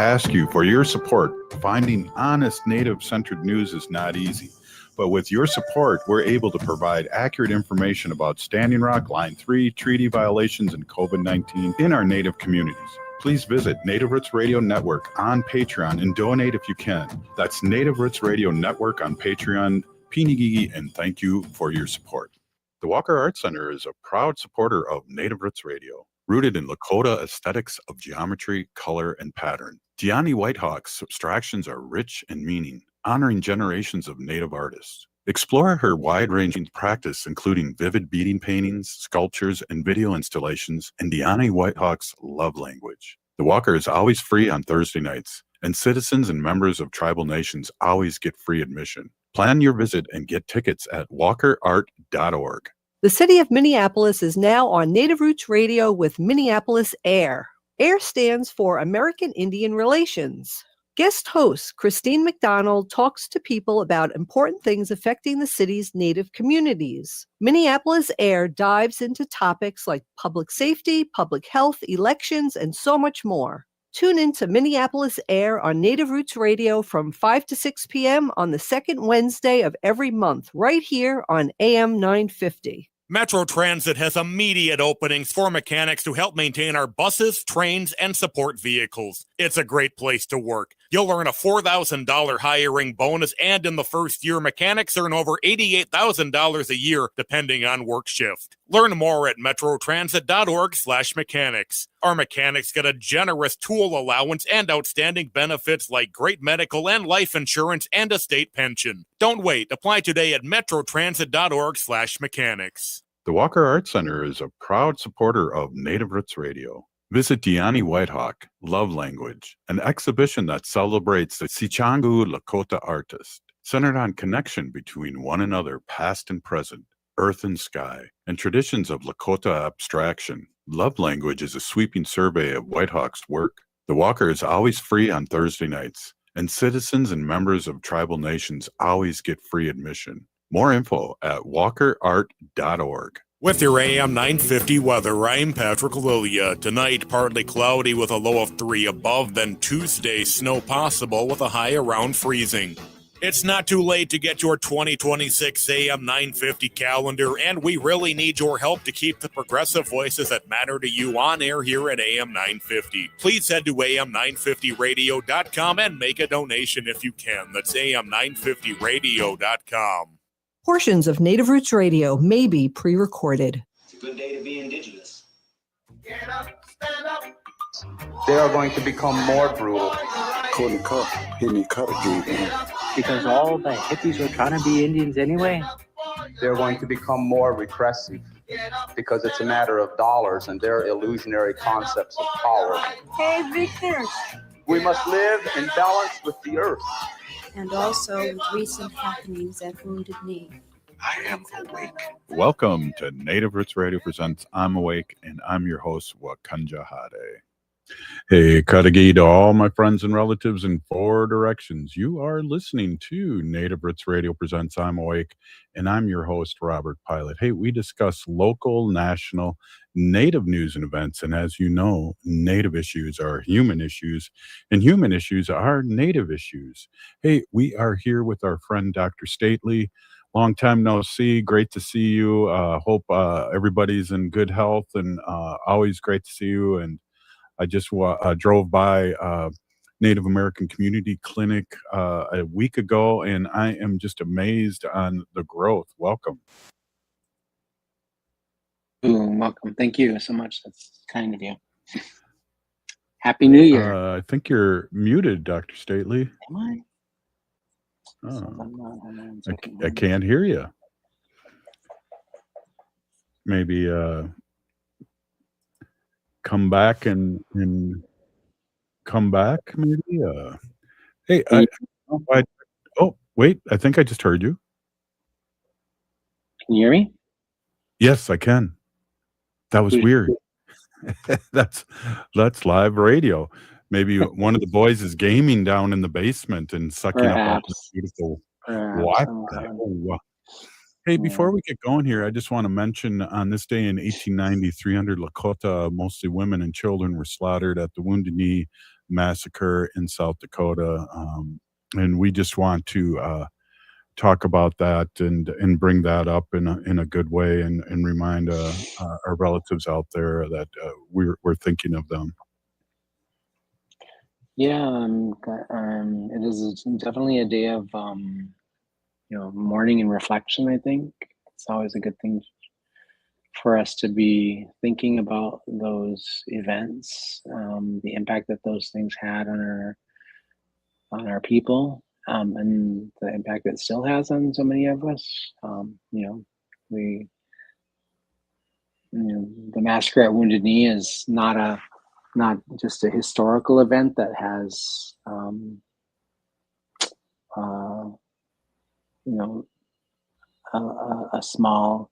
ask you for your support. Finding honest Native-centered news is not easy. But with your support, we're able to provide accurate information about Standing Rock, Line 3, treaty violations, and COVID-19 in our Native communities. Please visit Native Roots Radio Network on Patreon and donate if you can. That's Native Roots Radio Network on Patreon. Pinigigi, and thank you for your support. The Walker Arts Center is a proud supporter of Native Roots Radio, rooted in Lakota aesthetics of geometry, color, and pattern. Diani Whitehawk's abstractions are rich in meaning, honoring generations of Native artists. Explore her wide-ranging practice, including vivid beading paintings, sculptures, and video installations, and Diani Whitehawk's love language. The Walker is always free on Thursday nights, and citizens and members of tribal nations always get free admission. Plan your visit and get tickets at walkerart.org. The city of Minneapolis is now on Native Roots Radio with Minneapolis AIR. AIR stands for American Indian Relations. Guest host Christine McDonald talks to people about important things affecting the city's Native communities. Minneapolis AIR dives into topics like public safety, public health, elections, and so much more. Tune in to Minneapolis AIR on Native Roots Radio from 5 to 6 p.m. on the second Wednesday of every month, right here on AM 950. Metro Transit has immediate openings for mechanics to help maintain our buses, trains, and support vehicles. It's a great place to work. You'll earn a $4,000 hiring bonus, and in the first year, mechanics earn over $88,000 a year, depending on work shift. Learn more at metrotransit.org/mechanics. Our mechanics get a generous tool allowance and outstanding benefits like great medical and life insurance and a state pension. Don't wait. Apply today at metrotransit.org/mechanics. The Walker Arts Center is a proud supporter of Native Roots Radio. Visit Diani Whitehawk, Love Language, an exhibition that celebrates the Sichangu Lakota artist, centered on connection between one another, past and present, earth and sky, and traditions of Lakota abstraction. Love Language is a sweeping survey of Whitehawk's work. The Walker is always free on Thursday nights, and citizens and members of tribal nations always get free admission. More info at walkerart.org. With your AM 950 weather, I'm Patrick Lilia. Tonight, partly cloudy with a low of 3 above, then Tuesday, snow possible with a high around freezing. It's not too late to get your 2026 AM 950 calendar, and we really need your help to keep the progressive voices that matter to you on air here at AM 950. Please head to am950radio.com and make a donation if you can. That's am950radio.com. Portions of Native Roots Radio may be pre-recorded. It's a good day to be indigenous. Get up, stand up. They are going to become more brutal. Couldn't cut, hit me cut again. Because all the hippies were trying to be Indians anyway. They're going to become more repressive because it's a matter of dollars and their illusionary concepts of power. Hey, Victor. We must live in balance with the earth. And also with recent happenings at Wounded Knee. I am awake. Welcome to Native Roots Radio presents I'm Awake, and I'm your host, Wakanja Hade. Hey, Kadagi to all my friends and relatives in 4 directions. You are listening to Native Roots Radio presents I'm Awake, and I'm your host, Robert Pilot. Hey, we discuss local, national, Native news and events, and as you know, Native issues are human issues, and human issues are Native issues. Hey, we are here with our friend, Dr. Stately. Long time no see. Great to see you. Hope everybody's in good health, and always great to see you. And I just drove by Native American Community Clinic a week ago, and I am just amazed on the growth. Welcome. Ooh, welcome. Thank you so much. That's kind of you. Happy New Year. I think you're muted, Dr. Stately. Am I? Oh, I can't hear you. Maybe come back and come back, maybe. Hey, oh, wait, I think I just heard you. Can you hear me? Yes, I can. That was weird. That's live radio. Maybe one of the boys is gaming down in the basement and sucking up all this beautiful Wi-Fi. Hey, before we get going here, I just want to mention on this day in 1890, 300 Lakota, mostly women and children, were slaughtered at the Wounded Knee massacre in South Dakota, and we just want to talk about that and bring that up in a good way and remind our relatives out there that we're thinking of them. Yeah, it is definitely a day of mourning and reflection. I think it's always a good thing for us to be thinking about those events, the impact that those things had on our people, and the impact it still has on so many of us. We, the massacre at Wounded Knee is not just a historical event that has, a small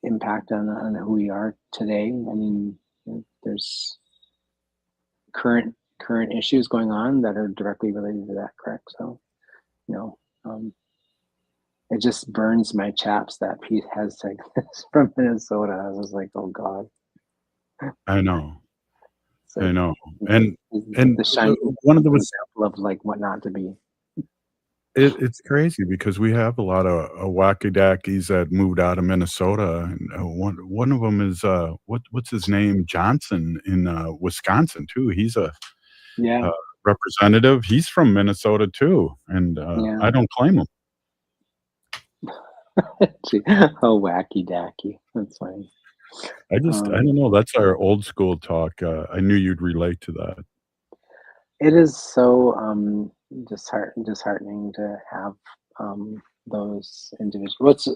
impact on who we are today. I mean, there's current issues going on that are directly related to that, correct? So, it just burns my chaps that Pete has like this from Minnesota. I was like, oh God. I know. So I know. And the shining one of the example of like what not to be. it's crazy because we have a lot of wacky-dackies that moved out of Minnesota, and one of them is what's his name, Johnson in Wisconsin too. He's a Yeah. representative. He's from Minnesota too, and Yeah. I don't claim him. Oh, wacky dacky. That's funny. I don't know. That's our old school talk. I knew you'd relate to that. It is so disheartening to have those individuals. What's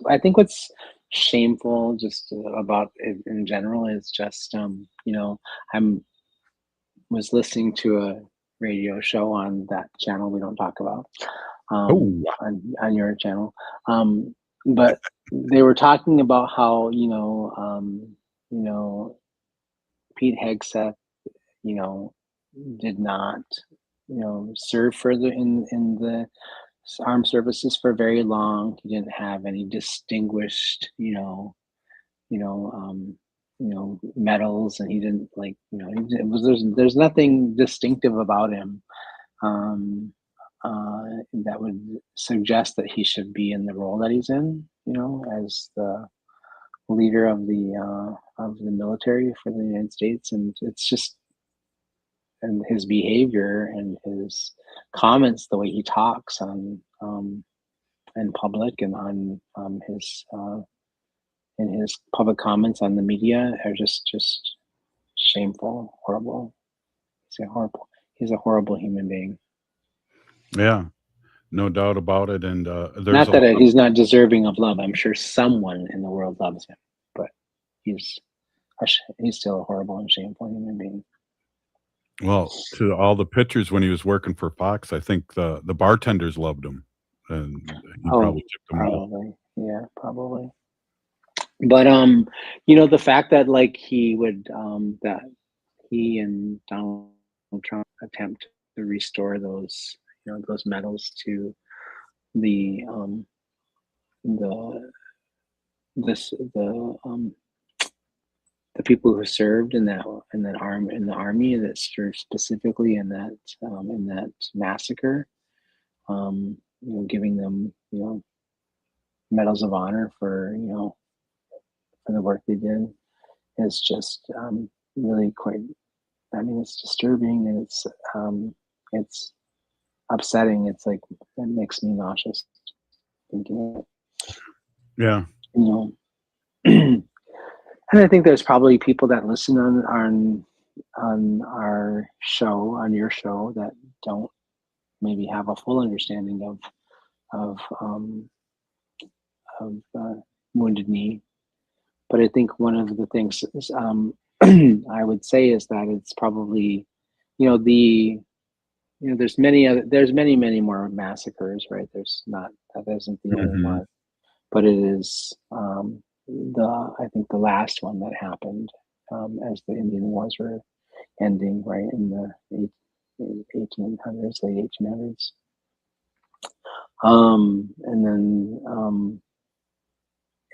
shameful just about it in general is just I'm was listening to a radio show on that channel we don't talk about, on your channel, but they were talking about how Pete Hegseth did not serve further in the armed services for very long. He didn't have any distinguished medals, and he didn't there's nothing distinctive about him that would suggest that he should be in the role that he's in, as the leader of the military for the United States. And it's just, and his behavior and his comments, the way he talks on in public and on his in his public comments on the media are just shameful, horrible. He's a horrible human being. Yeah, no doubt about it. And there's not that he's not deserving of love. I'm sure someone in the world loves him, but he's still a horrible and shameful human being. Well, to all the pitchers when he was working for Fox, I think the bartenders loved him, and he probably tipped them well. Yeah, probably. But the fact that like he would that he and Donald Trump attempt to restore those those medals to the people who served in the army that served specifically in that massacre, giving them medals of honor for for the work they did is just really quite. I mean, it's disturbing and it's upsetting. It's like it makes me nauseous thinking of it. Yeah. And I think there's probably people that listen on our show, on your show, that don't maybe have a full understanding of Wounded Knee. But I think one of the things is, I would say is that it's probably there's many more massacres, right? That isn't the only one, but it is I think the last one that happened as the Indian Wars were ending, right, in the 1800s, late 1800s. And then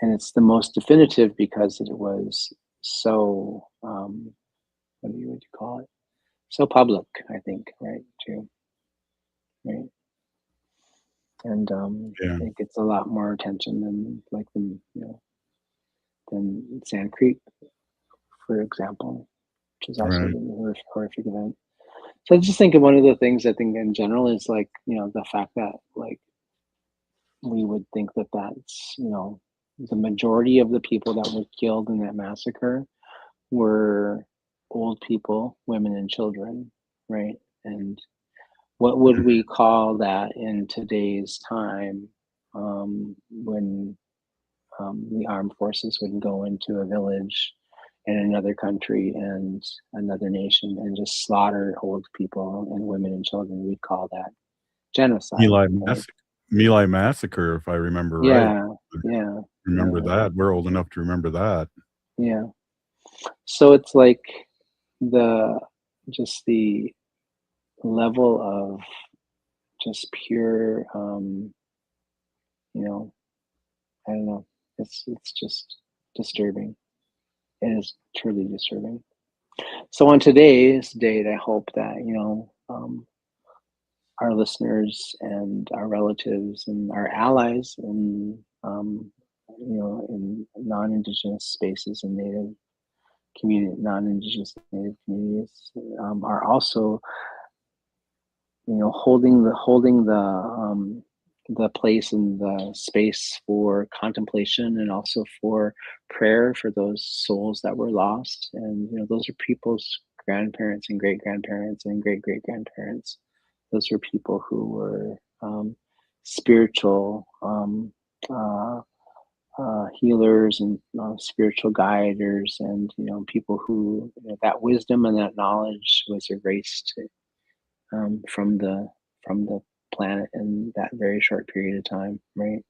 and it's the most definitive because it was so what would you call it? so public, I think, right, too, right? And Yeah. it gets a lot more attention than like than Sand Creek, for example, which is also Right. a horrific event. So I just think of one of the things I think in general is like, the fact that like we would think that that's, the majority of the people that were killed in that massacre were old people, women and children, right? And what would we call that in today's time, when the armed forces would go into a village in another country and another nation and just slaughter old people and women and children? We'd call that genocide, Eli right? Massacre, if I remember right. Yeah, yeah, Remember yeah, that? We're old enough to remember that. yeah. So it's like the just the level of just pure, I don't know. It's just disturbing. It is truly disturbing. So on today's date, I hope that our listeners and our relatives and our allies in in non-indigenous spaces and non-indigenous native communities are also holding the place and the space for contemplation and also for prayer for those souls that were lost. And those are people's grandparents and great grandparents and great great grandparents. Those are people who were spiritual healers and spiritual guiders, and people who that wisdom and that knowledge was erased from the planet in that very short period of time, right?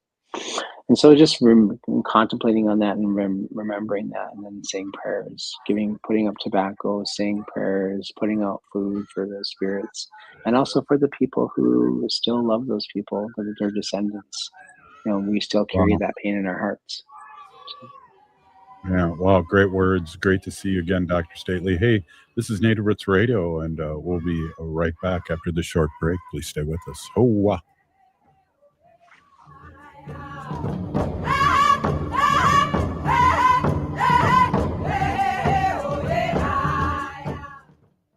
And so just contemplating on that and remembering that, and then saying prayers, putting up tobacco, saying prayers, putting out food for those spirits, and also for the people who still love those people, their descendants. We still carry Wow. that pain in our hearts. Yeah. Wow. Great words. Great to see you again, Dr. Stately. Hey, this is Native Roots Radio, and we'll be right back after this short break. Please stay with us. Hoa.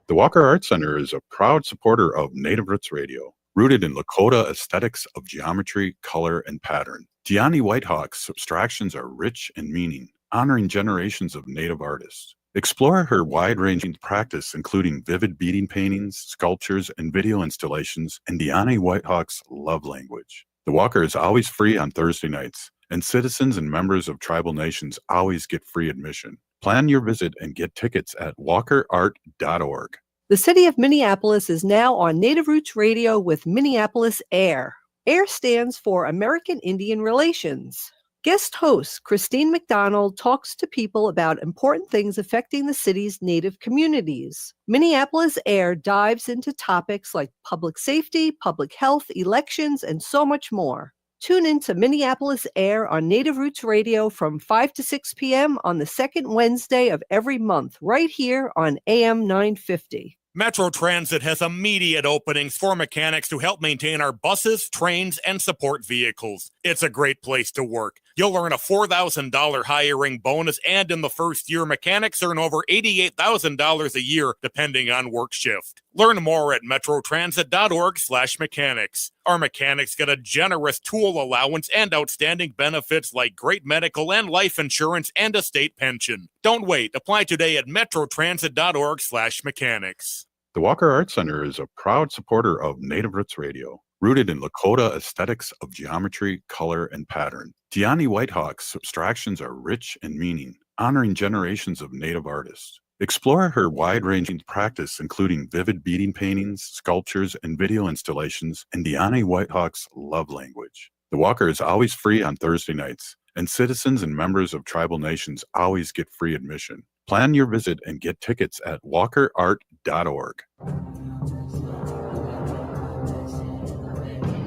The Walker Art Center is a proud supporter of Native Roots Radio, rooted in Lakota aesthetics of geometry, color, and pattern. Diani Whitehawk's abstractions are rich in meaning, honoring generations of Native artists. Explore her wide-ranging practice, including vivid beading paintings, sculptures, and video installations, and Diani Whitehawk's love language. The Walker is always free on Thursday nights, and citizens and members of tribal nations always get free admission. Plan your visit and get tickets at walkerart.org. The city of Minneapolis is now on Native Roots Radio with Minneapolis AIR. AIR stands for American Indian Relations. Guest host Christine McDonald talks to people about important things affecting the city's Native communities. Minneapolis AIR dives into topics like public safety, public health, elections, and so much more. Tune in to Minneapolis AIR on Native Roots Radio from 5 to 6 p.m. on the second Wednesday of every month, right here on AM 950. Metro Transit has immediate openings for mechanics to help maintain our buses, trains, and support vehicles. It's a great place to work. You'll earn a $4,000 hiring bonus, and in the first year, mechanics earn over $88,000 a year, depending on work shift. Learn more at metrotransit.org/mechanics. Our mechanics get a generous tool allowance and outstanding benefits like great medical and life insurance and a state pension. Don't wait. Apply today at metrotransit.org/mechanics. The Walker Art Center is a proud supporter of Native Roots Radio, rooted in Lakota aesthetics of geometry, color, and pattern. Diani Whitehawk's abstractions are rich in meaning, honoring generations of Native artists. Explore her wide-ranging practice, including vivid beading paintings, sculptures, and video installations, and Diani Whitehawk's love language. The Walker is always free on Thursday nights, and citizens and members of tribal nations always get free admission. Plan your visit and get tickets at walkerart.org.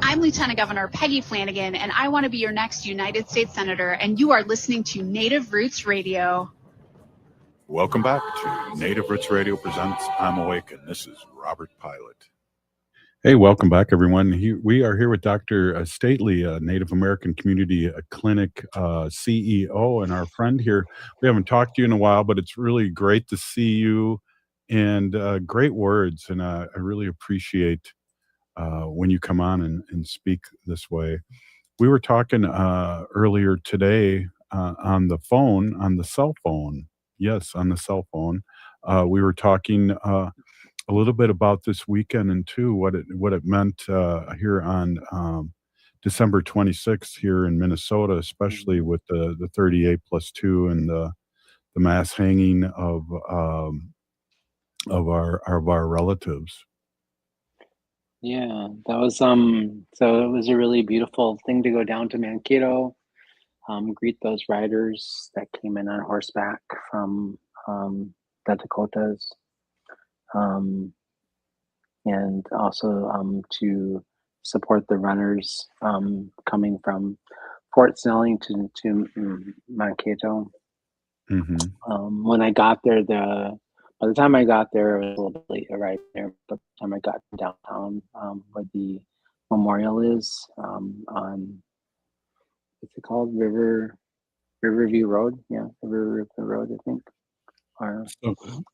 I'm Lieutenant Governor Peggy Flanagan, and I want to be your next United States Senator, and you are listening to Native Roots Radio. Welcome back to Native Roots Radio presents I'm Awake, and this is Robert Pilot. Hey, welcome back, everyone. We are here with Dr. Stately, a Native American Community Clinic CEO, and our friend here. We haven't talked to you in a while, but it's really great to see you, and great words, and I really appreciate when you come on and speak this way. We were talking earlier today on the phone, on the cell phone. Yes, on the cell phone. We were talking a little bit about this weekend and too what it meant here on December 26th here in Minnesota, especially with the 38+2 and the mass hanging of our relatives. Yeah, that was so it was a really beautiful thing to go down to Mankato, greet those riders that came in on horseback from the Dakotas, and also to support the runners coming from Fort Snelling to Mankato. Mm-hmm. When I got there, by the time I got there, it was a little bit late right there. But by the time I got downtown, where the memorial is, on what's it called, Riverview Road, yeah, Riverview Road, I think, or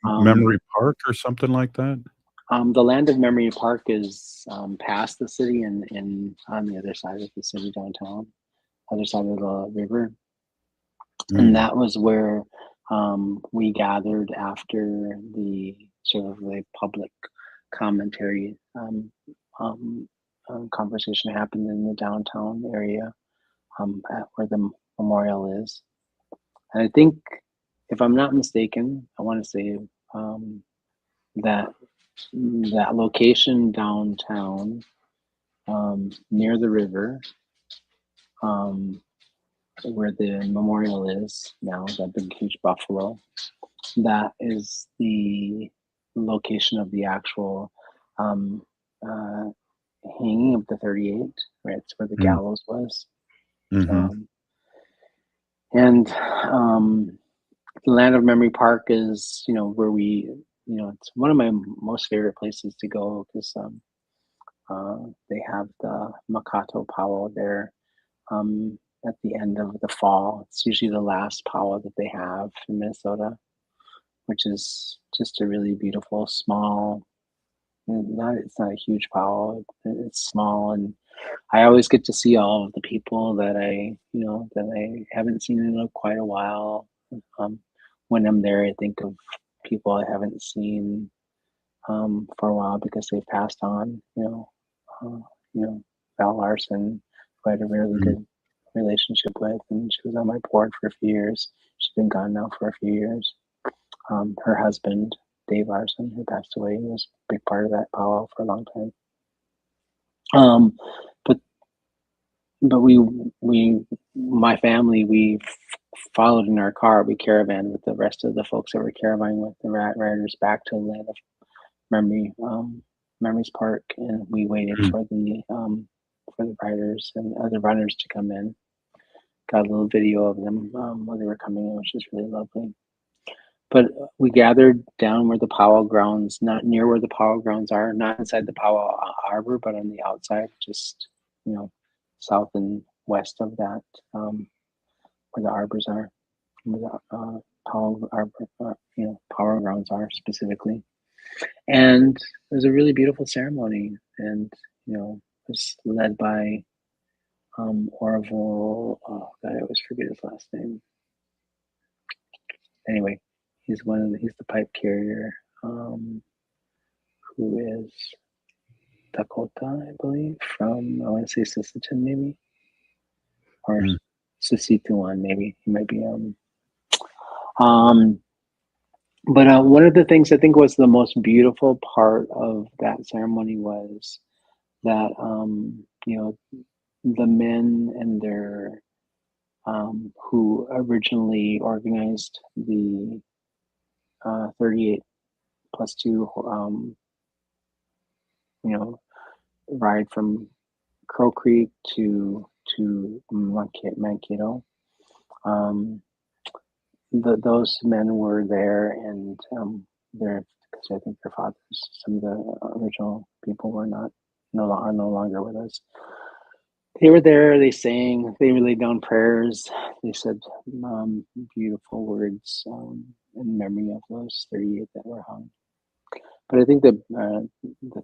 Memory Park or something like that. The Land of Memory Park is past the city and on the other side of the city downtown, other side of the river. And that was where we gathered after the sort of the public commentary conversation happened in the downtown area at where the memorial is. And I think, if I'm not mistaken, I want to say that location downtown near the river, where the memorial is now, that big huge buffalo, that is the location of the actual hanging of the 38, right? It's where the gallows was. Mm-hmm. And the Land of Memory Park is, where it's one of my most favorite places to go, because they have the Makato powwow there at the end of the fall. It's usually the last powwow that they have in Minnesota, which is just a really beautiful, small, it's not a huge powwow. It's small, and I always get to see all of the people that I haven't seen in quite a while. When I'm there, I think of people I haven't seen for a while because they've passed on. Val Larson, who I had a really good relationship with, and she was on my board for a few years. She's been gone now for a few years. Her husband, Dave Larson, who passed away, was a big part of that powwow for a long time. But my family, we followed in our car. We caravan with the rest of the folks that were caravaning with the riders back to the Land of Memories Park, and we waited for the riders and other runners to come in. Got a little video of them when they were coming in, which was really lovely. But we gathered down where the powwow grounds, not near where the powwow grounds are, not inside the powwow arbor, but on the outside, just south and west of that, where the arbors are, where the powwow arbor, powwow grounds are specifically. And it was a really beautiful ceremony, and it was led by Orville. Oh God, I always forget his last name. Anyway, he's the pipe carrier, who is Dakota, I believe, from, I want to say Sisseton maybe, or Saskatchewan maybe. He might be But one of the things I think was the most beautiful part of that ceremony was that the men and their who originally organized the 38+2 ride from Crow Creek to Mankato. those men were there, and they're, because I think their fathers, some of the original people were are no longer with us. They were there. They sang. They laid down prayers. They said beautiful words in memory of those 38 that were hung. But I think the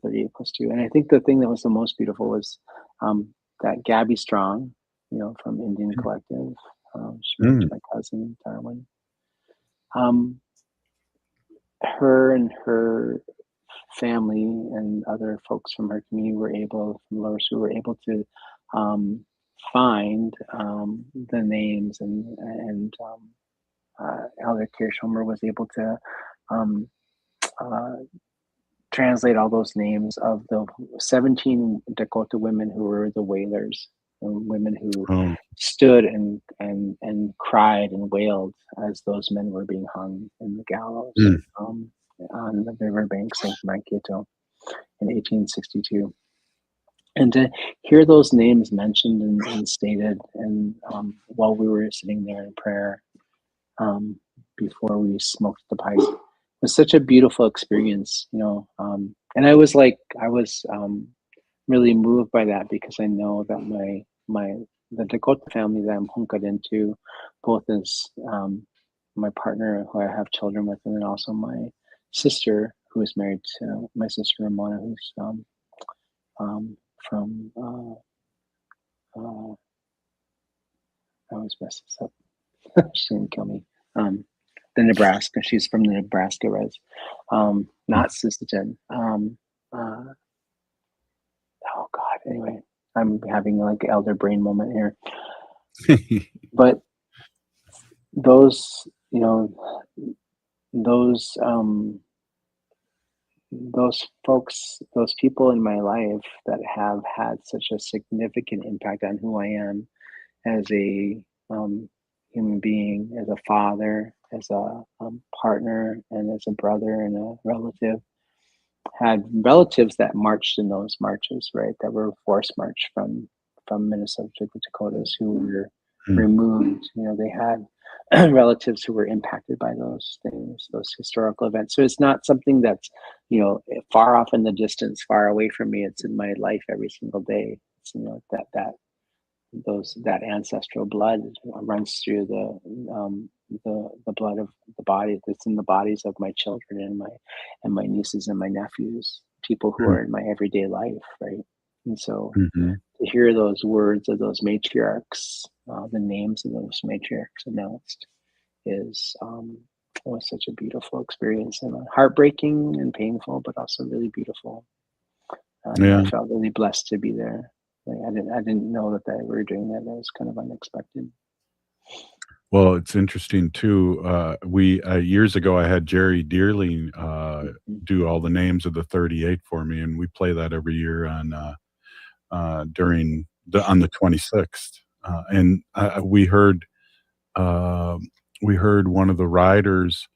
38 plus 2, and I think the thing that was the most beautiful was that Gabby Strong, from Indian Collective. She married my cousin Darwin. Her and her family and other folks from her community from Lower Sioux were able to find the names, and Elder Kirschhomer was able to translate all those names of the 17 Dakota women who were the whalers, women who stood and cried and wailed as those men were being hung in the gallows on the riverbanks of Mankato in 1862. And to hear those names mentioned and stated, and while we were sitting there in prayer before we smoked the pipe, was such a beautiful experience, and I was really moved by that, because I know that the Dakota family that I'm hunked into, both as my partner who I have children with, and then also my sister who is married to my sister Ramona, who's from I always mess this up. She's gonna kill me. The Nebraska. She's from the Nebraska res. Not Sisseton. Oh God. Anyway, I'm having like elder brain moment here. But those, those folks, those people in my life that have had such a significant impact on who I am as a human being, as a father, as a partner, and as a brother and a relative, had relatives that marched in those marches, right? That were forced marched from Minnesota to the Dakotas, who were removed. They had relatives who were impacted by those things, those historical events. So it's not something that's, far off in the distance, far away from me. It's in my life every single day. It's, that ancestral blood runs through the blood of the body that's in the bodies of my children and my nieces and my nephews, people who are in my everyday life, right? And so to hear those words of those matriarchs, the names of those matriarchs announced, was such a beautiful experience, and heartbreaking and painful, but also really beautiful. I felt really blessed to be there. I didn't know that we were doing that. That was kind of unexpected. Well, it's interesting too. We years ago, I had Jerry Dearling do all the names of the 38 for me, and we play that every year on on the 26th. And we heard one of the riders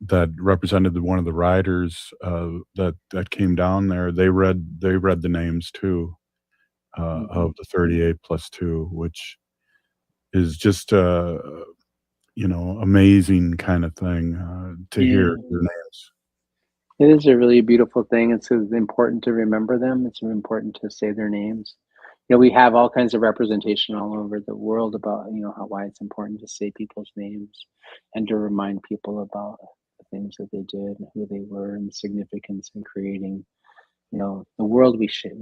that represented one of the riders that came down there. They read the names too of the 38 plus 2, which is just amazing kind of thing to hear their names. It is a really beautiful thing. It's important to remember them. It's important to say their names. We have all kinds of representation all over the world about why it's important to say people's names and to remind people about the things that they did and who they were, and the significance in creating the world we shape,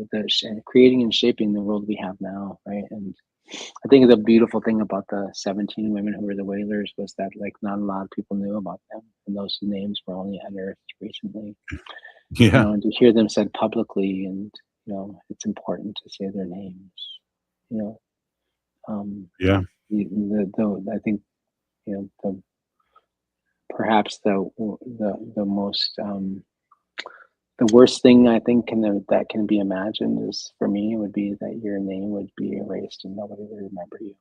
creating and shaping the world we have now, right? And I think the beautiful thing about the 17 women who were the whalers was that not a lot of people knew about them, and those names were only unearthed recently. And to hear them said publicly, and it's important to say their names. I think perhaps the most the worst thing I think that can be imagined is, for me, would be that your name would be erased and nobody would remember you.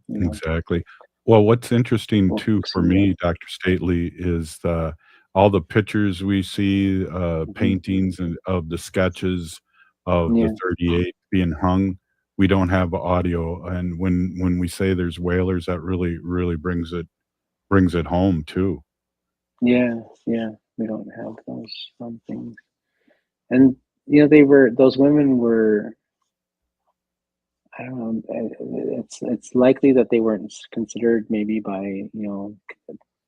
Exactly. Well, what's interesting too for me, Dr. Stately, is all the pictures we see, paintings of the sketches of the 38 being hung. we don't have audio. And when we say there's whalers, that really brings it home too. Yeah, we don't have those things. And those women were, I don't know, it's likely that they weren't considered maybe by,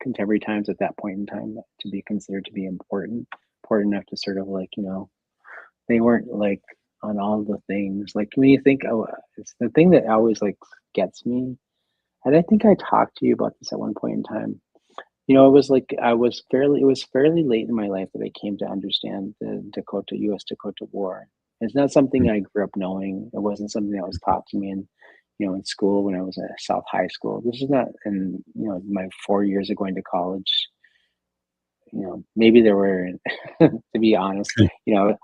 contemporary times at that point in time to be considered to be important enough to sort of they weren't like on all the things. Like when you think, it's the thing that always like gets me. And I think I talked to you about this at one point in time. It was like it was fairly late in my life that I came to understand the U.S. Dakota War. It's not something I grew up knowing. It wasn't something that was taught to me in school when I was at South High School. This is not in, my 4 years of going to college. Maybe there were, to be honest,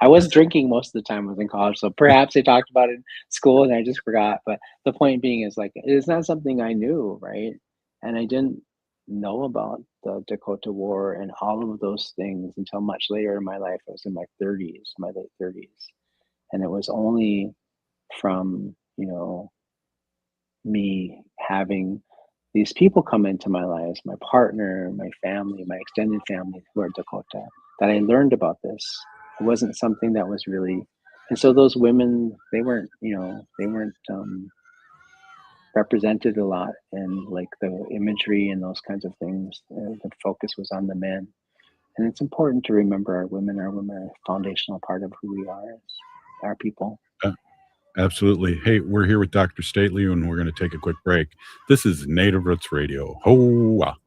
I was drinking most of the time I was in college. So perhaps they talked about it in school and I just forgot. But the point being is like, it's not something I knew, right? And I didn't know about the Dakota War and all of those things until much later in my life. I was in my late 30s. And it was only from, me having these people come into my lives, my partner, my family, my extended family who are Dakota, that I learned about this. It wasn't something that was really, and so those women, they weren't represented a lot in like the imagery and those kinds of things. The focus was on the men. And it's important to remember our women are a foundational part of who we are as our people. Absolutely. Hey, we're here with Dr. Stately, and we're going to take a quick break. This is Native Roots Radio. Hoa!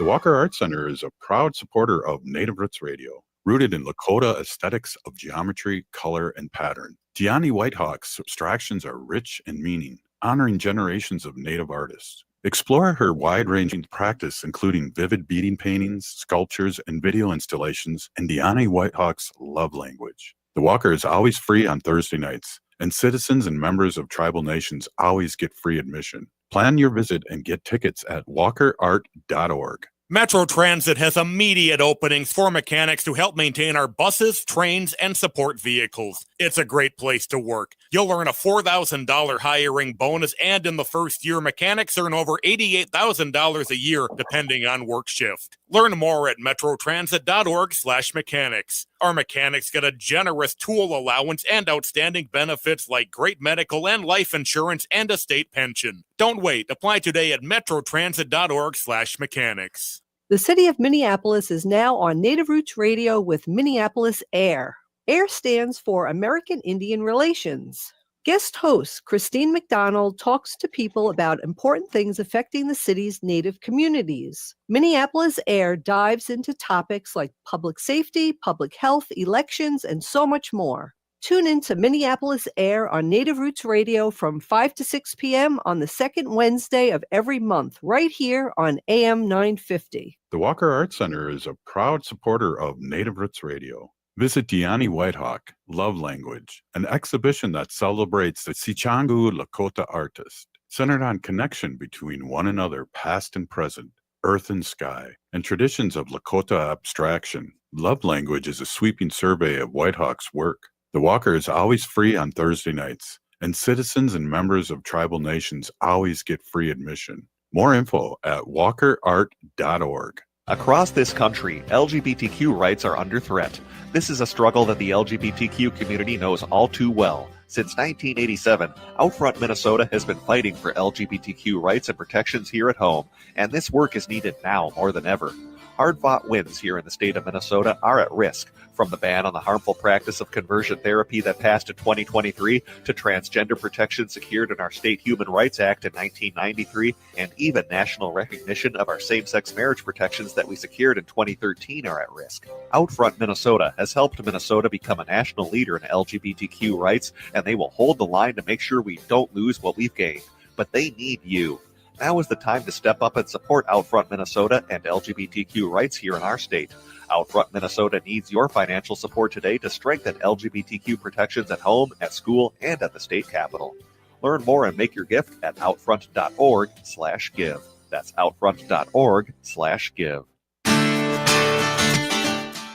The Walker Art Center is a proud supporter of Native Roots Radio, rooted in Lakota aesthetics of geometry, color, and pattern. Diani Whitehawk's abstractions are rich in meaning, honoring generations of Native artists. Explore her wide-ranging practice, including vivid beading paintings, sculptures, and video installations, and Diani Whitehawk's love language. The Walker is always free on Thursday nights, and citizens and members of tribal nations always get free admission. Plan your visit and get tickets at walkerart.org. Metro Transit has immediate openings for mechanics to help maintain our buses, trains, and support vehicles. It's a great place to work. You'll earn a $4,000 hiring bonus, and in the first year, mechanics earn over $88,000 a year, depending on work shift. Learn more at metrotransit.org/mechanics. Our mechanics get a generous tool allowance and outstanding benefits like great medical and life insurance and a state pension. Don't wait. Apply today at metrotransit.org/mechanics. The city of Minneapolis is now on Native Roots Radio with Minneapolis AIR. AIR stands for American Indian Relations. Guest host Christine McDonald talks to people about important things affecting the city's Native communities. Minneapolis AIR dives into topics like public safety, public health, elections, and so much more. Tune in to Minneapolis AIR on Native Roots Radio from 5 to 6 p.m. on the second Wednesday of every month, right here on AM 950. The Walker Art Center is a proud supporter of Native Roots Radio. Visit Diani Whitehawk, Love Language, an exhibition that celebrates the Sichangu Lakota artist, centered on connection between one another, past and present, earth and sky, and traditions of Lakota abstraction. Love Language is a sweeping survey of Whitehawk's work. The Walker is always free on Thursday nights, and citizens and members of tribal nations always get free admission. More info at walkerart.org. Across this country, LGBTQ rights are under threat. This is a struggle that the LGBTQ community knows all too well. Since 1987, Outfront Minnesota has been fighting for LGBTQ rights and protections here at home, and this work is needed now more than ever. Hard-fought wins here in the state of Minnesota are at risk, from the ban on the harmful practice of conversion therapy that passed in 2023 to transgender protection secured in our State Human Rights Act in 1993, and even national recognition of our same-sex marriage protections that we secured in 2013 are at risk. Outfront Minnesota has helped Minnesota become a national leader in LGBTQ rights, and they will hold the line to make sure we don't lose what we've gained. But they need you. Now is the time to step up and support Outfront Minnesota and LGBTQ rights here in our state. Outfront Minnesota needs your financial support today to strengthen LGBTQ protections at home, at school, and at the state capitol. Learn more and make your gift at outfront.org/give. That's outfront.org/give.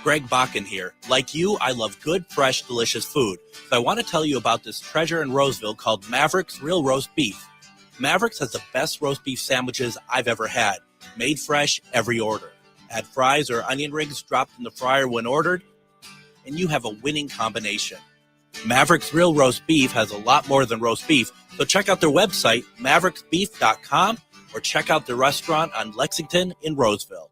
Greg Bakken here. Like you, I love good, fresh, delicious food. So I want to tell you about this treasure in Roseville called Maverick's Real Roast Beef. Maverick's has the best roast beef sandwiches I've ever had. Made fresh, every order. Add fries or onion rings dropped in the fryer when ordered, and you have a winning combination. Maverick's Real Roast Beef has a lot more than roast beef, so check out their website, mavericksbeef.com, or check out their restaurant on Lexington in Roseville.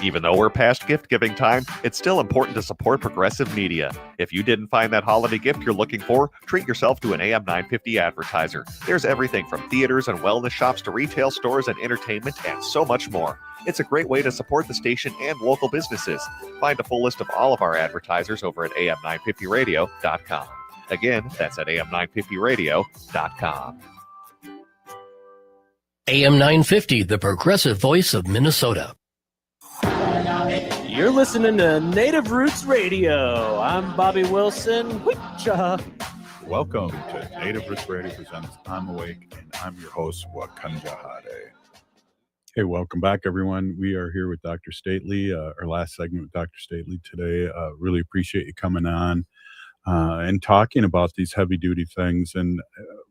Even though we're past gift-giving time, it's still important to support progressive media. If you didn't find that holiday gift you're looking for, treat yourself to an AM 950 advertiser. There's everything from theaters and wellness shops to retail stores and entertainment and so much more. It's a great way to support the station and local businesses. Find a full list of all of our advertisers over at am950radio.com. Again, that's at am950radio.com. AM 950, the progressive voice of Minnesota. You're listening to Native Roots Radio. I'm Bobby Wilson. Witcha. Welcome to Native Roots Radio presents I'm Awake, and I'm your host, Wakanjahade. Hey, welcome back, everyone. We are here with Dr. Stately, our last segment with Dr. Stately today. Really appreciate you coming on and talking about these heavy-duty things. And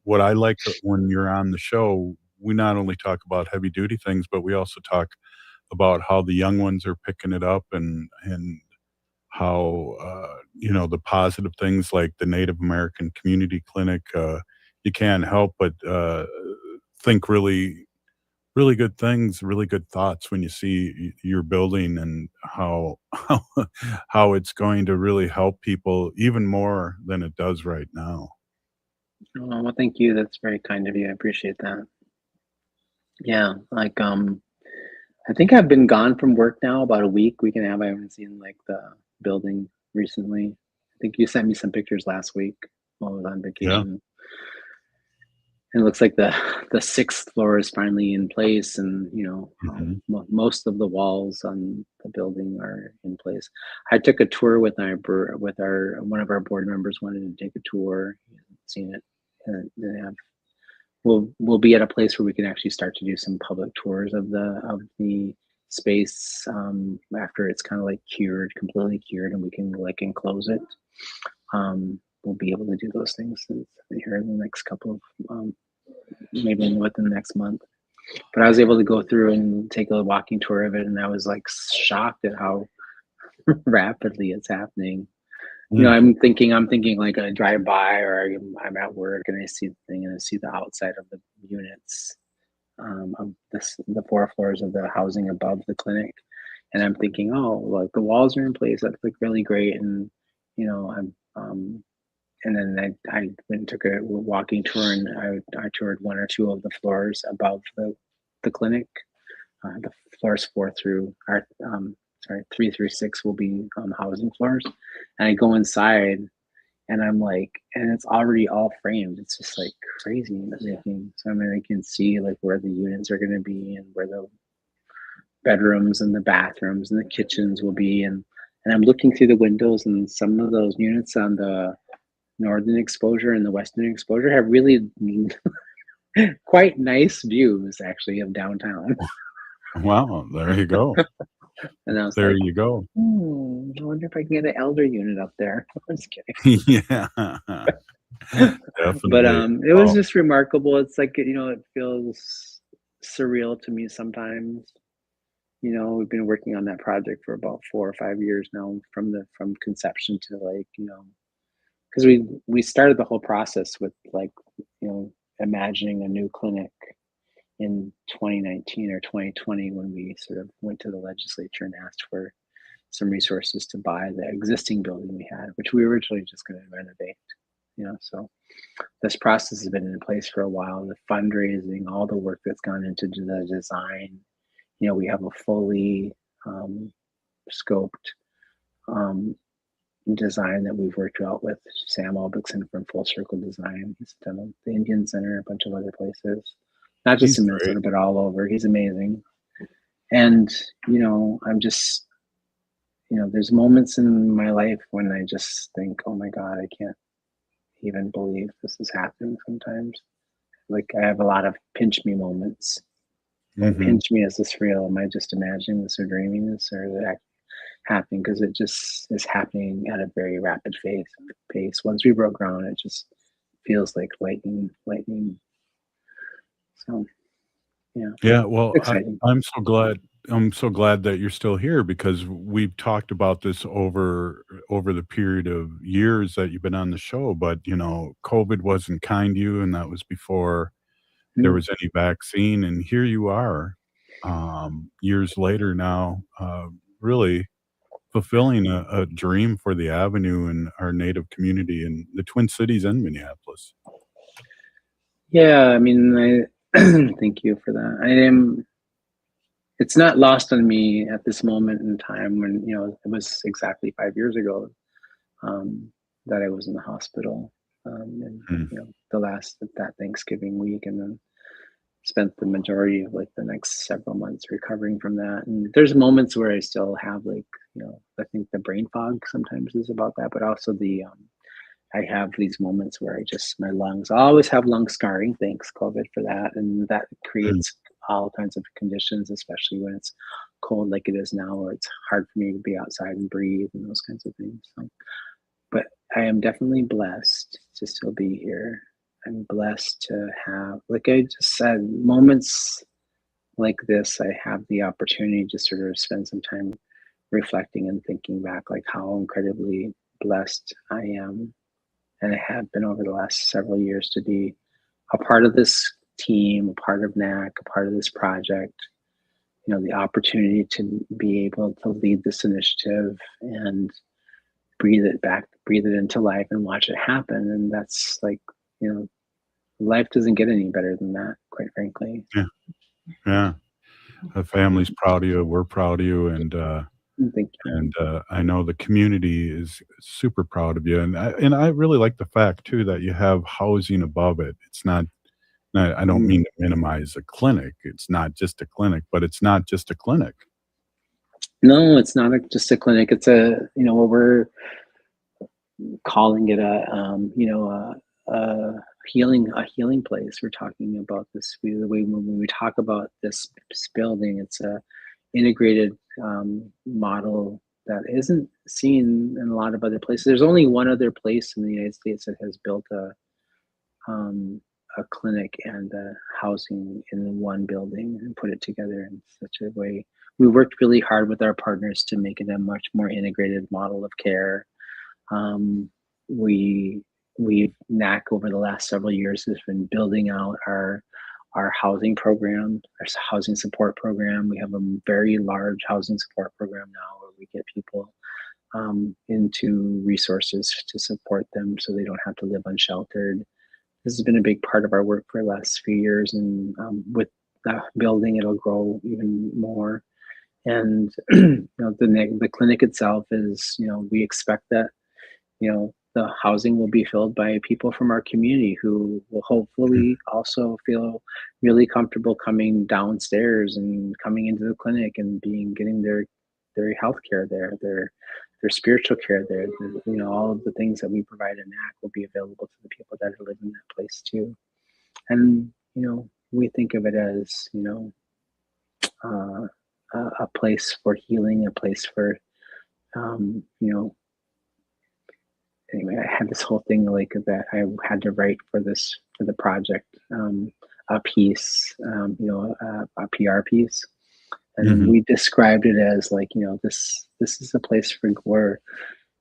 what I like when you're on the show, we not only talk about heavy-duty things, but we also talk about how the young ones are picking it up and how, the positive things like the Native American Community Clinic, you can't help but think really good things, really good thoughts when you see your building and how it's going to really help people even more than it does right now. Oh, well, thank you. That's very kind of you. I appreciate that. Yeah, I think I've been gone from work now about a week and a half. I haven't seen the building recently. I think you sent me some pictures last week while I was on vacation. Yeah. And it looks like the 6th floor is finally in place, and most of the walls on the building are in place. I took a tour with one of our board members wanted to take a tour. He hasn't seen it. And we'll be at a place where we can actually start to do some public tours of the space after it's kind of completely cured, and we can enclose it. We'll be able to do those things here in the next couple of maybe within the next month. But I was able to go through and take a walking tour of it, and I was shocked at how rapidly it's happening. I'm thinking like I drive by or I'm at work and I see the thing and I see the outside of the units of the 4 floors of the housing above the clinic, and I'm thinking, the walls are in place. That's really great, and and then I went and took a walking tour, and I toured 1 or 2 of the floors above the clinic. The floors 3 through 6 will be housing floors. And I go inside, and I'm and it's already all framed. It's just crazy and everything. So I can see where the units are going to be and where the bedrooms and the bathrooms and the kitchens will be. And I'm looking through the windows, and some of those units on the northern exposure and the western exposure have really quite nice views actually of downtown. Wow, there you go. And I was there you go. I wonder if I can get an elder unit up there. I'm just kidding. Yeah. Definitely. But it was just remarkable. It's it feels surreal to me sometimes. We've been working on that project for about 4 or 5 years now, from conception to because we started the whole process with imagining a new clinic in 2019 or 2020 when we sort of went to the legislature and asked for some resources to buy the existing building we had, which we were originally just going to renovate. So this process has been in place for a while. The fundraising, all the work that's gone into the design. We have a fully scoped design that we've worked out with Sam Albrechtsen from Full Circle Design. He's done the Indian Center, a bunch of other places, not just in Minnesota, but all over. He's amazing. And, I'm just, there's moments in my life when I just think, oh my God, I can't even believe this is happening sometimes. I have a lot of pinch me moments. Pinch me, is this real? Am I just imagining this or dreaming this, or is it happening, because it just is happening at a very rapid pace. Once we broke ground, it just feels like lightning. So yeah. Yeah, well, Exciting. I'm so glad. I'm so glad that you're still here because we've talked about this over the period of years that you've been on the show. But COVID wasn't kind to you, and that was before there was any vaccine. And here you are, years later now, really fulfilling a dream for the Avenue and our native community in the Twin Cities and Minneapolis. Yeah, I mean, I thank you for that. I am. It's not lost on me at this moment in time when it was exactly 5 years ago that I was in the hospital, and the last of that Thanksgiving week, and then spent the majority of like the next several months recovering from that. And there's moments where I still have I think the brain fog sometimes is about that, but also I have these moments where my lungs, I always have lung scarring. Thanks COVID for that. And that creates all kinds of conditions, especially when it's cold like it is now, where it's hard for me to be outside and breathe and those kinds of things. So, but I am definitely blessed to still be here. I'm blessed to have, like I just said, moments like this. I have the opportunity to sort of spend some time reflecting and thinking back, like how incredibly blessed I am, and I have been over the last several years, to be a part of this team, a part of NAC, a part of this project. The opportunity to be able to lead this initiative and breathe it into life and watch it happen. And that's life doesn't get any better than that, quite frankly. Yeah. The family's proud of you. We're proud of you. And, Thank you. And I know the community is super proud of you, and I really like the fact too that you have housing above it. It's not. I don't mean to minimize a clinic. It's not just a clinic, but it's not just a clinic. No, it's not just a clinic. It's what we're calling it a healing place. We're talking about this. The way when we talk about this building, it's a integrated model that isn't seen in a lot of other places. There's only one other place in the United States that has built a clinic and housing in one building and put it together in such a way. We worked really hard with our partners to make it a much more integrated model of care. We've NAC over the last several years has been building out our housing program, our housing support program. We have a very large housing support program now, where we get people into resources to support them so they don't have to live unsheltered. This has been a big part of our work for the last few years, and with the building, it'll grow even more. And the clinic itself is, we expect that the housing will be filled by people from our community who will hopefully also feel really comfortable coming downstairs and coming into the clinic and getting their health care there, their spiritual care there. All of the things that we provide in NAC will be available to the people that live in that place too. And we think of it as a place for healing, a place for anyway, I had this whole thing that I had to write for the project, a piece, a PR piece, and we described it as this is a place where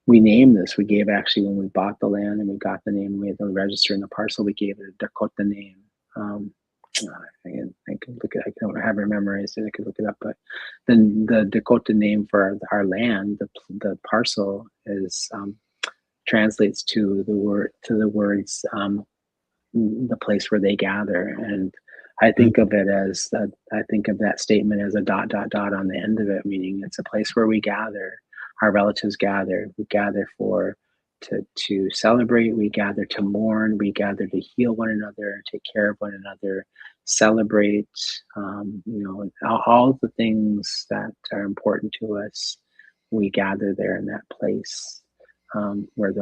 we named this. We gave, actually, when we bought the land and we got the name, we had the register in the parcel, we gave it a Dakota name. I can look at. I don't have it memorized. I could look it up, but then the Dakota name for our land, the parcel, is translates to the words the place where they gather. And I think of it as I think of that statement as a ... on the end of it, meaning it's a place where we gather. Our relatives gather. We gather to celebrate. We gather to mourn. We gather to heal one another, take care of one another, celebrate. All the things that are important to us. We gather there in that place. Where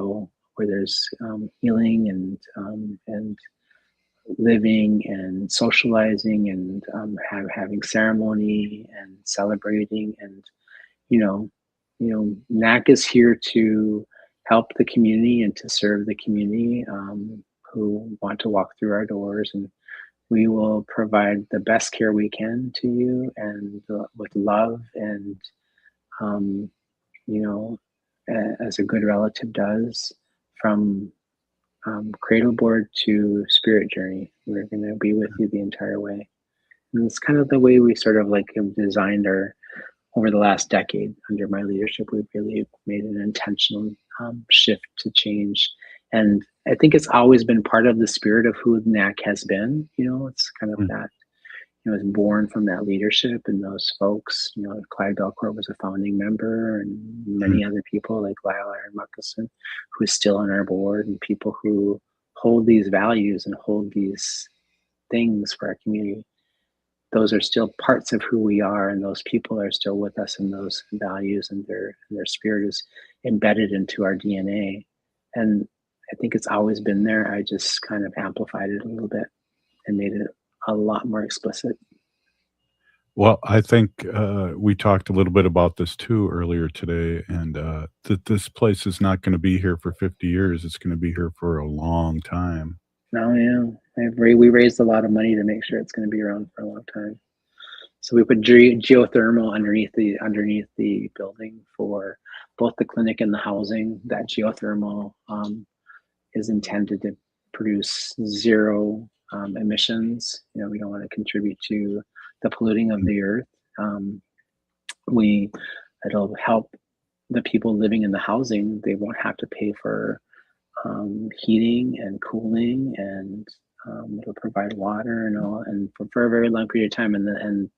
there's healing and living and socializing and having ceremony and celebrating, and NAC is here to help the community and to serve the community who want to walk through our doors, and we will provide the best care we can to you, and with love and as a good relative does, from cradle board to spirit journey. We're going to be with you the entire way. And it's kind of the way we sort of like have designed over the last decade. Under my leadership, we've really made an intentional shift to change. And I think it's always been part of the spirit of who NAC has been. It's kind of that, it's born from that leadership and those folks. Clyde Belcourt was a founding member, and many other people like Lyle Aaron Muckelson, who is still on our board, and people who hold these values and hold these things for our community. Those are still parts of who we are, and those people are still with us, and those values and their spirit is embedded into our DNA. And I think it's always been there. I just kind of amplified it a little bit and made it a lot more explicit. Well, I think we talked a little bit about this too earlier today, and that this place is not going to be here for 50 years. It's going to be here for a long time. Oh, yeah. We raised a lot of money to make sure it's going to be around for a long time. So we put geothermal underneath the building for both the clinic and the housing. That geothermal is intended to produce zero emissions. We don't want to contribute to the polluting of the earth. It'll help the people living in the housing. They won't have to pay for heating and cooling, and it'll provide water and all, and for a very long period of time. And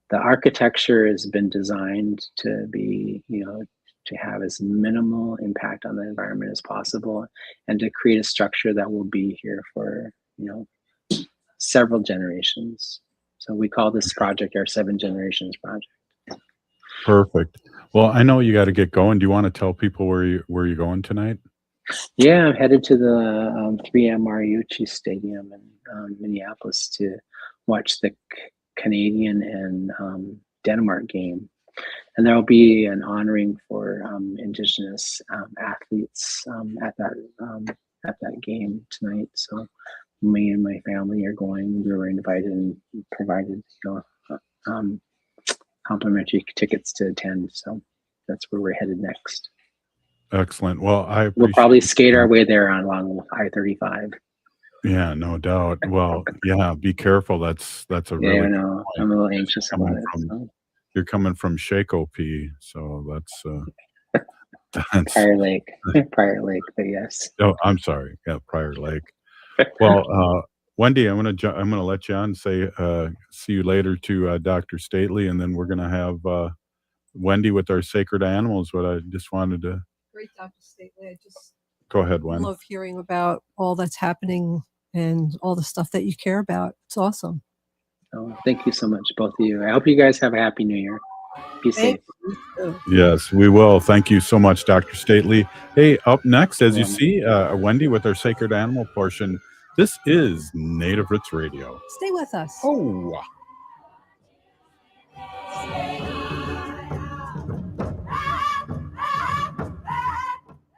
the architecture has been designed to be, to have as minimal impact on the environment as possible, and to create a structure that will be here for several generations. So we call this project our 7 Generations project. Perfect. Well, I know you got to get going. Do you want to tell people where you're going tonight? Yeah, I'm headed to the 3M Mariucci Stadium in Minneapolis to watch the Canadian and Denmark game. And there will be an honoring for Indigenous athletes at that game tonight. So me and my family are going. We were invited and provided complimentary tickets to attend. So that's where we're headed next. Excellent. Well, we'll probably skate our way there along I-35. Yeah, no doubt. Well, yeah, be careful. That's a really. Yeah, I know. I'm a little anxious about it. You're coming from Shakopee, so that's Prior Lake, but yes. Oh, I'm sorry. Yeah, Prior Lake. Well, Wendy, I'm gonna let you on and say see you later to Dr. Stately, and then we're gonna have Wendy with our sacred animals. But I just wanted to. Great, Dr. Stately. I just Go ahead, Wendy. love hearing about all that's happening and all the stuff that you care about. It's awesome. Oh, thank you so much, both of you. I hope you guys have a happy New Year. Be safe. Yes, we will. Thank you so much, Dr. Stately. Hey, up next, as you see, Wendy with our sacred animal portion. This is Native Roots Radio. Stay with us. Oh.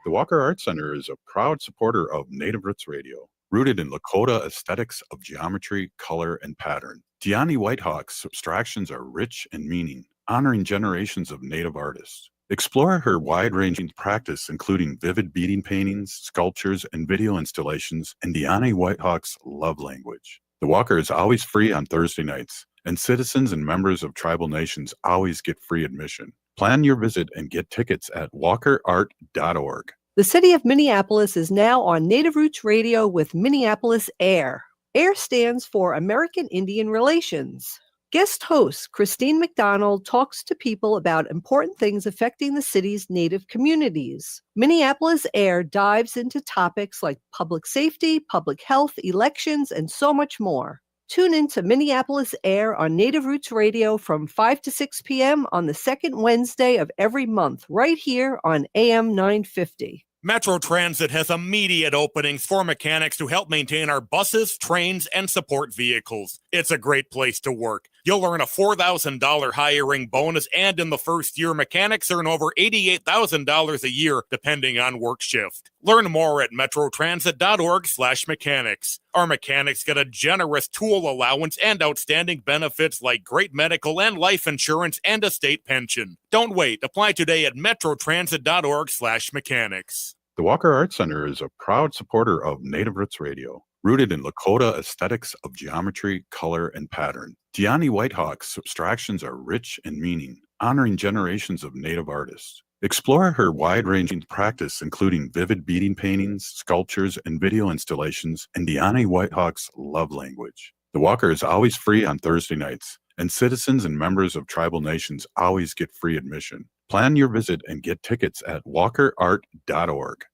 The Walker Art Center is a proud supporter of Native Roots Radio, rooted in Lakota aesthetics of geometry, color, and pattern. Diani Whitehawk's abstractions are rich in meaning, honoring generations of Native artists. Explore her wide-ranging practice, including vivid beading paintings, sculptures, and video installations in Diani Whitehawk's love language. The Walker is always free on Thursday nights, and citizens and members of tribal nations always get free admission. Plan your visit and get tickets at walkerart.org. The city of Minneapolis is now on Native Roots Radio with Minneapolis AIR. AIR stands for American Indian Relations. Guest host Christine McDonald talks to people about important things affecting the city's Native communities. Minneapolis AIR dives into topics like public safety, public health, elections, and so much more. Tune in to Minneapolis AIR on Native Roots Radio from 5 to 6 p.m. on the second Wednesday of every month, right here on AM 950. Metro Transit has immediate openings for mechanics to help maintain our buses, trains, and support vehicles. It's a great place to work. You'll earn a $4,000 hiring bonus, and in the first year, mechanics earn over $88,000 a year, depending on work shift. Learn more at metrotransit.org/mechanics. Our mechanics get a generous tool allowance and outstanding benefits like great medical and life insurance and a state pension. Don't wait. Apply today at metrotransit.org/mechanics. The Walker Art Center is a proud supporter of Native Roots Radio, rooted in Lakota aesthetics of geometry, color, and pattern. Deani Whitehawk's abstractions are rich in meaning, honoring generations of Native artists. Explore her wide-ranging practice, including vivid beading paintings, sculptures, and video installations in Deani Whitehawk's love language. The Walker is always free on Thursday nights, and citizens and members of tribal nations always get free admission. Plan your visit and get tickets at walkerart.org.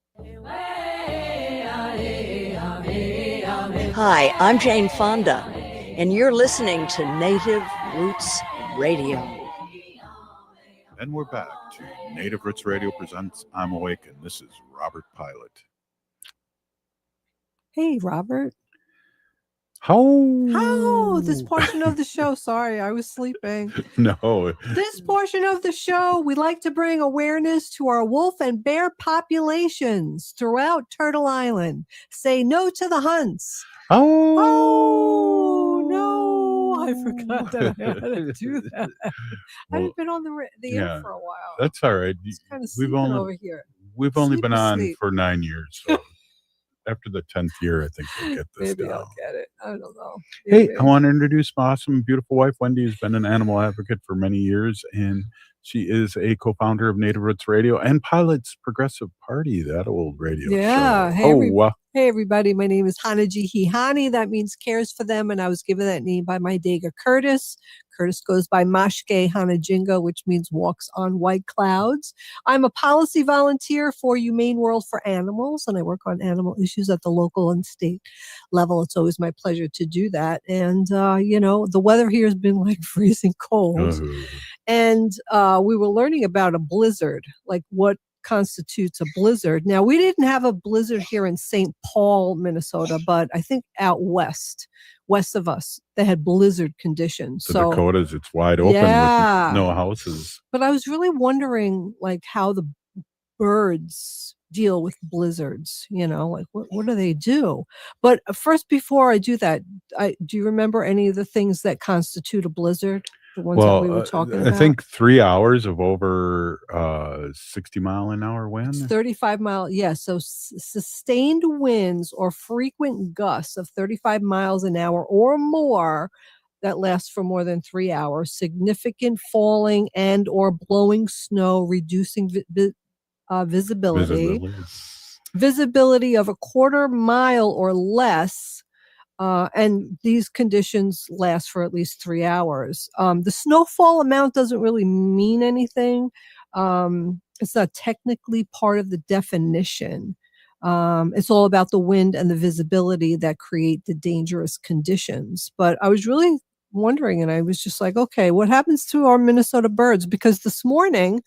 Hi, I'm Jane Fonda, and you're listening to Native Roots Radio. And we're back to Native Roots Radio presents I'm Awake, and this is Robert Pilot. Hey, Robert. How? This portion of the show. Sorry, I was sleeping. No. This portion of the show, we like to bring awareness to our wolf and bear populations throughout Turtle Island. Say no to the hunts. Oh, no. I forgot that I had to do that. I Well, haven't been on the air for a while. That's all right. It's kind of We've sleeping only over here. we've only Sleep been is on sleep. for 9 years. So after the 10th year, I think we'll get this Maybe down. I'll get it. I don't know. Hey, Maybe. I want to introduce my awesome, beautiful wife, Wendy, who's been an animal advocate for many years, and she is a co-founder of Native Roots Radio and Pilot's Progressive Party, that old radio Yeah. show. Hey, everybody. My name is Hanaji Hihani. That means cares for them. And I was given that name by my Dega Curtis. Curtis goes by Mashke Hanajinga, which means walks on white clouds. I'm a policy volunteer for Humane World for Animals, and I work on animal issues at the local and state level. It's always my pleasure to do that. And, the weather here has been like freezing cold. And we were learning about a blizzard, like what constitutes a blizzard. Now, we didn't have a blizzard here in St. Paul, Minnesota, but I think out west of us, they had blizzard conditions. The Dakotas, it's wide open with no houses. But I was really wondering, like, how the birds deal with blizzards, like what do they do? But first, before I do that, do you remember any of the things that constitute a blizzard? The ones that we were talking about? I think 3 hours of over 60-mile-an-hour wind. 35 mile. Yeah. So sustained winds or frequent gusts of 35 miles an hour or more that last for more than 3 hours, significant falling and or blowing snow, reducing visibility of a quarter mile or less. And these conditions last for at least 3 hours. The snowfall amount doesn't really mean anything. It's not technically part of the definition. It's all about the wind and the visibility that create the dangerous conditions. But I was really wondering, and I was just like, okay, what happens to our Minnesota birds? Because this morning,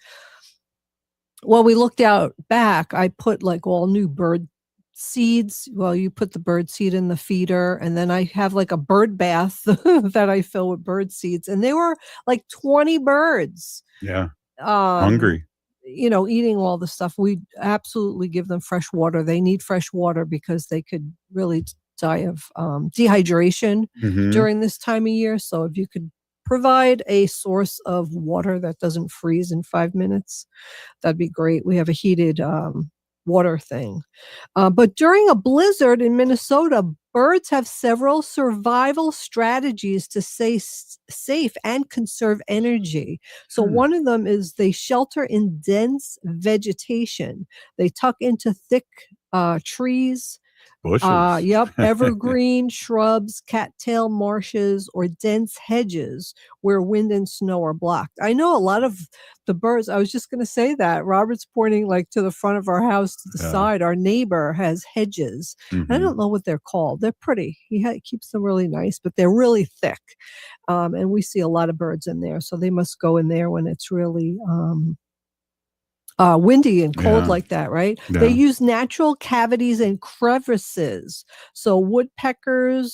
when we looked out back, I put like all new bird seeds. Well, you put the bird seed in the feeder, and then I have like a bird bath that I fill with bird seeds, and they were like 20 birds. Yeah. Hungry. Eating all the stuff. We absolutely give them fresh water. They need fresh water because they could really die of dehydration during this time of year. So if you could provide a source of water that doesn't freeze in 5 minutes, that'd be great. We have a heated water thing. But during a blizzard in Minnesota, birds have several survival strategies to stay safe and conserve energy. So one of them is they shelter in dense vegetation. They tuck into thick trees, bushes. Evergreen shrubs, cattail marshes, or dense hedges where wind and snow are blocked. I know a lot of the birds. I was just going to say that. Robert's pointing like to the front of our house to the side. Our neighbor has hedges. I don't know what they're called. They're pretty. He keeps them really nice, but they're really thick. And we see a lot of birds in there. So they must go in there when it's really windy and cold like that, right? Yeah. They use natural cavities and crevices. So woodpecker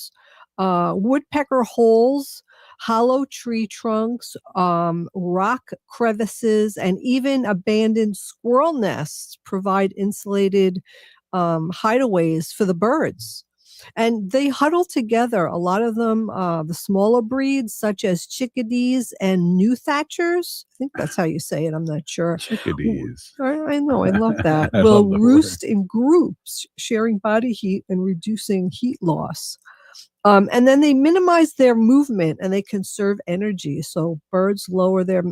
holes, Hollow tree trunks, rock crevices, and even abandoned squirrel nests provide insulated hideaways for the birds. And they huddle together. A lot of them, the smaller breeds, such as chickadees and new thatchers. I think that's how you say it. I'm not sure. Chickadees. I know. I love that. I Will love the roost in groups, sharing body heat and reducing heat loss. And then they minimize their movement and they conserve energy. So birds lower their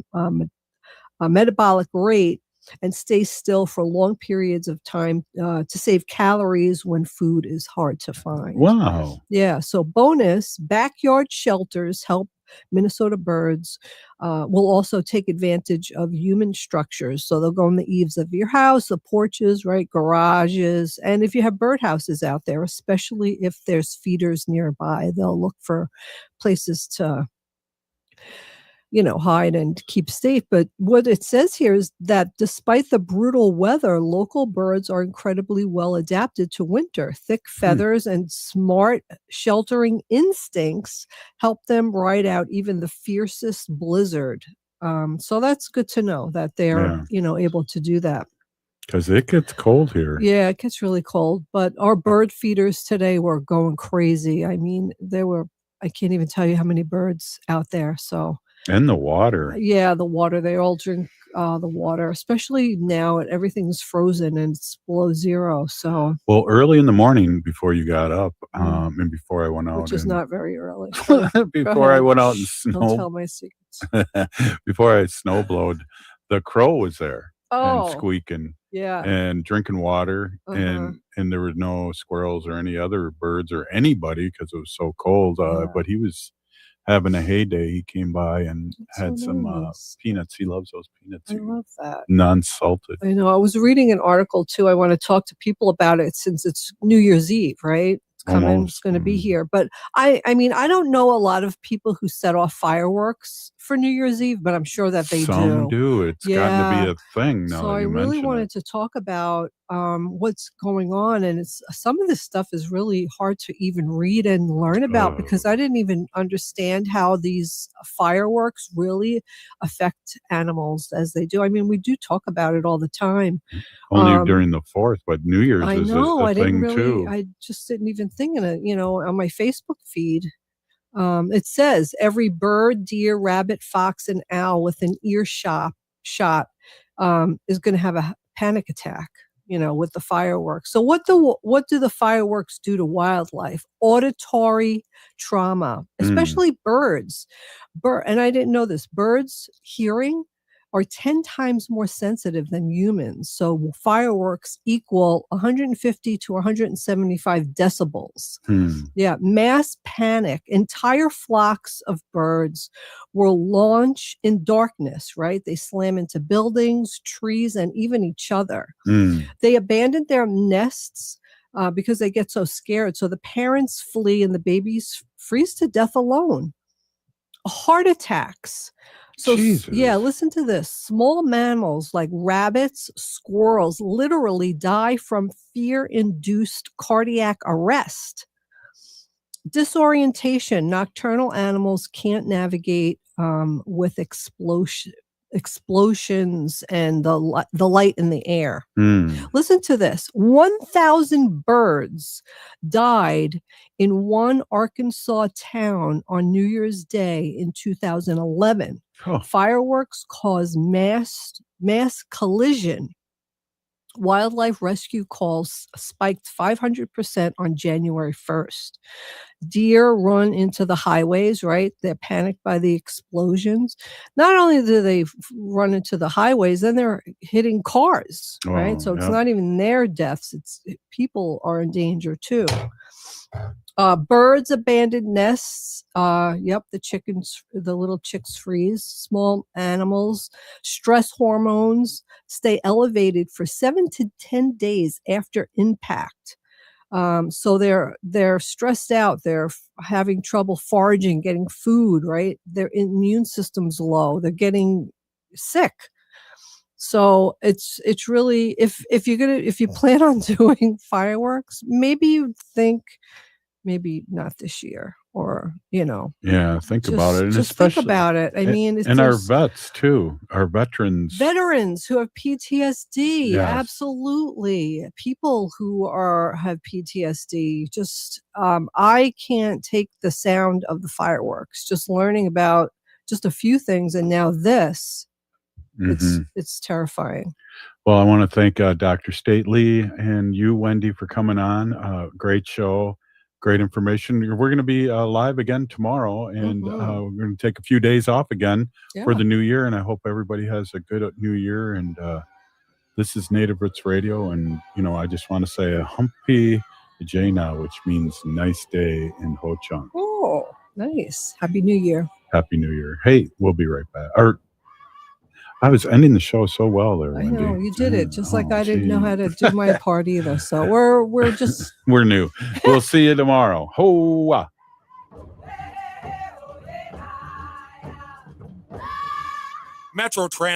metabolic rate and stay still for long periods of time to save calories when food is hard to find. Wow. Yeah. So bonus, backyard shelters help Minnesota birds. Will also take advantage of human structures. So they'll go on the eaves of your house, the porches, right, garages. And if you have birdhouses out there, especially if there's feeders nearby, they'll look for places to hide and keep safe. But what it says here is that despite the brutal weather, local birds are incredibly well adapted to winter. Thick feathers and smart sheltering instincts help them ride out even the fiercest blizzard. So that's good to know that they're, able to do that. Because it gets cold here. Yeah, it gets really cold. But our bird feeders today were going crazy. I mean, I can't even tell you how many birds out there. So. And the water. Yeah, the water. They all drink the water, especially now everything's frozen and it's below zero. So, well, early in the morning before you got up, and before I went out, which is not very early. before I went out and Don't tell my secrets. before I snowblowed, the crow was there and Oh, squeaking yeah. and drinking water, and there were no squirrels or any other birds or anybody because it was so cold. But he was having a heyday. He came by and had some peanuts. He loves those peanuts. I love that. Non-salted. I know. I was reading an article too. I want to talk to people about it since it's New Year's Eve, right? It's coming. Almost. It's going to be here. But I mean, I don't know a lot of people who set off fireworks for New Year's Eve, but I'm sure that they Some do. It's gotten to be a thing now. So that I you really mention wanted it. to talk about what's going on, and it's some of this stuff is really hard to even read and learn about because I didn't even understand how these fireworks really affect animals as they do. I mean, we do talk about it all the time. Only during the 4th, but New Year's I is know. a I didn't thing really. too. I just didn't even think of it. On my Facebook feed. It says every bird, deer, rabbit, fox, and owl within earshot is going to have a panic attack, with the fireworks. So what do the fireworks do to wildlife? Auditory trauma, especially birds. And I didn't know this. Birds' hearing are 10 times more sensitive than humans. So fireworks equal 150 to 175 decibels. Yeah, mass panic. Entire flocks of birds will launch in darkness, right? They slam into buildings, trees, and even each other. They abandon their nests because they get so scared. So the parents flee and the babies freeze to death alone. Heart attacks. So, listen to this. Small mammals like rabbits, squirrels literally die from fear-induced cardiac arrest. Disorientation. Nocturnal animals can't navigate with explosions and the light in the air. Listen to this. 1,000 birds died in one Arkansas town on New Year's Day in 2011. Fireworks cause mass collision. Wildlife rescue calls spiked 500% on January 1st. Deer run into the highways, right? They're panicked by the explosions. Not only do they run into the highways, then they're hitting cars, right? So it's not even their deaths. People are in danger too. Birds abandon nests. The chickens, the little chicks freeze. Small animals, stress hormones stay elevated for 7 to 10 days after impact. So they're stressed out. They're having trouble foraging, getting food, right? Their immune system's low. They're getting sick. So it's really, if you plan on doing fireworks, maybe you think maybe not this year or, Yeah, think about it. And just think about it. I mean, and our vets too, our veterans who have PTSD. Yes. Absolutely. People who have PTSD. Just, I can't take the sound of the fireworks, just learning about just a few things. And now this, it's terrifying. Well, I want to thank Dr. Stately and you, Wendy, for coming on. Great show, great information. We're going to be live again tomorrow, and we're going to take a few days off again for the new year. And I hope everybody has a good new year. And this is Native Roots Radio, and I just want to say a humpy Jaina, which means nice day in Ho-Chunk. Oh, nice! Happy New Year! Happy New Year! Hey, we'll be right back. I was ending the show so well there, Wendy. I know, you did it just like I didn't know how to do my part either. So we're just we're new. We'll see you tomorrow. Ho! Metro Trans